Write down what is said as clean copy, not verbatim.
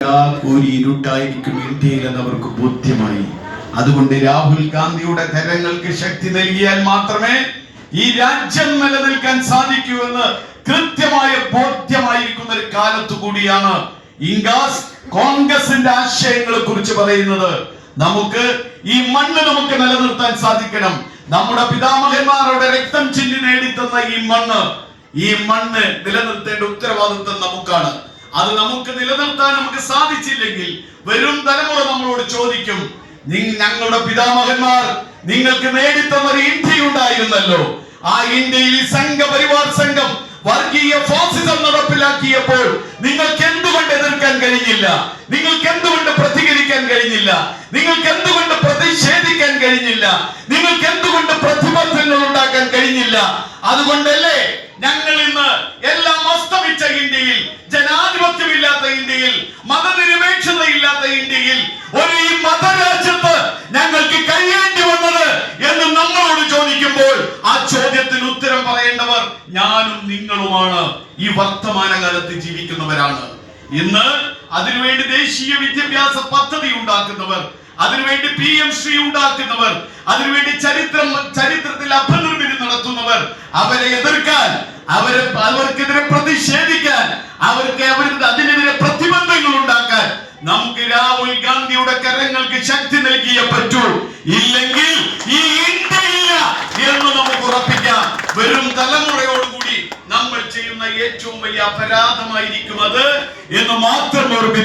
ഒരു ഇരുട്ടായിരിക്കും ഇന്ത്യയിലെന്ന് അവർക്ക് ബോധ്യമായി. അതുകൊണ്ട് രാഹുൽ ഗാന്ധിയുടെ കരങ്ങൾക്ക് ശക്തി നൽകിയാൽ മാത്രമേ ഈ രാജ്യം നിലനിൽക്കാൻ സാധിക്കൂ എന്ന് കൃത്യമായ ബോധ്യമായിരിക്കുന്ന ഒരു കാലത്തു കൂടിയാണ് ഇംഗാസ് കോൺഗ്രസിന്റെ ആശയങ്ങളെ കുറിച്ച് പറയുന്നത്. നമുക്ക് ഈ മണ്ണ് നമുക്ക് നിലനിർത്താൻ സാധിക്കണം. നമ്മുടെ പിതാമഹന്മാരുടെ രക്തം ചിന്തി നേടിത്തന്ന ഈ മണ്ണ് നിലനിർത്തേണ്ട ഉത്തരവാദിത്വം നമുക്കാണ്. അത് നമുക്ക് നിലനിർത്താൻ നമുക്ക് സാധിച്ചില്ലെങ്കിൽ വരും തലമുറ നമ്മളോട് ചോദിക്കും, ഞങ്ങളുടെ പിതാമഹന്മാർ നിങ്ങൾക്ക് നേടിത്തന്ന ഒരു ഇന്ത്യ ഉണ്ടായിരുന്നല്ലോ, ആ ഇന്ത്യയിൽ ഈ സംഘപരിവാർ സംഘം വർഗീയ ഫാസിസം നടപ്പിലാക്കിയപ്പോൾ നിങ്ങൾക്ക് എന്തുകൊണ്ട് എതിർക്കാൻ കഴിഞ്ഞില്ല? നിങ്ങൾക്ക് എന്തുകൊണ്ട് പ്രതികരിക്കാൻ കഴിഞ്ഞില്ല? നിങ്ങൾക്ക് എന്തുകൊണ്ട് പ്രതിഷേധിക്കാൻ കഴിഞ്ഞില്ല? നിങ്ങൾക്ക് എന്തുകൊണ്ട് പ്രതിബദ്ധങ്ങൾ ഉണ്ടാക്കാൻ കഴിഞ്ഞില്ല? അതുകൊണ്ടല്ലേ ഞങ്ങൾ ഇന്ന് എല്ലാം അസ്തമിച്ച ഇന്ത്യയിൽ, ജനാധിപത്യമില്ലാത്ത ഇന്ത്യയിൽ, മതനിരപേക്ഷതയില്ലാത്ത ഇന്ത്യയിൽ, ഈ മതരാജ്യത്ത് ഞങ്ങൾക്ക് കഴിയേണ്ടി വന്നത് എന്ന് നമ്മളോട് ചോദിക്കുമ്പോൾ ആ ചോദ്യത്തിന് ഉത്തരം പറയേണ്ടവർ ഞാനും നിങ്ങളുമാണ്. ഈ വർത്തമാനകാലത്ത് ജീവിക്കുന്നവരാണ്. ഇന്ന് അതിനുവേണ്ടി ദേശീയ വിദ്യാഭ്യാസ പദ്ധതി ഉണ്ടാക്കുന്നവർ, അതിനുവേണ്ടി PM-ശ്രീ ഉണ്ടാക്കുന്നവർ, അതിനുവേണ്ടി ചരിത്രത്തിൽ അപനിർമ്മിതി നടത്തുന്നവർ, അവരെ എതിർക്കാൻ, അവർക്കെതിരെ പ്രതിഷേധിക്കാൻ, അതിനെതിരെ പ്രതിബന്ധങ്ങൾ ഉണ്ടാക്കാൻ നമുക്ക് രാഹുൽ ഗാന്ധിയുടെ കരങ്ങൾക്ക് ശക്തി നൽകിയേ പറ്റൂ. ഇല്ലെങ്കിൽ ഈ ഇന്ത്യയില്ല എന്ന് നമുക്ക് ഉറപ്പിക്കാം. വരും തലമുറയോടുകൂടി നമ്മൾ ചെയ്യുന്ന ഏറ്റവും വലിയ അപരാധമായിരിക്കും അത് എന്ന് മാത്രം ഓർമ്മിപ്പിക്കും.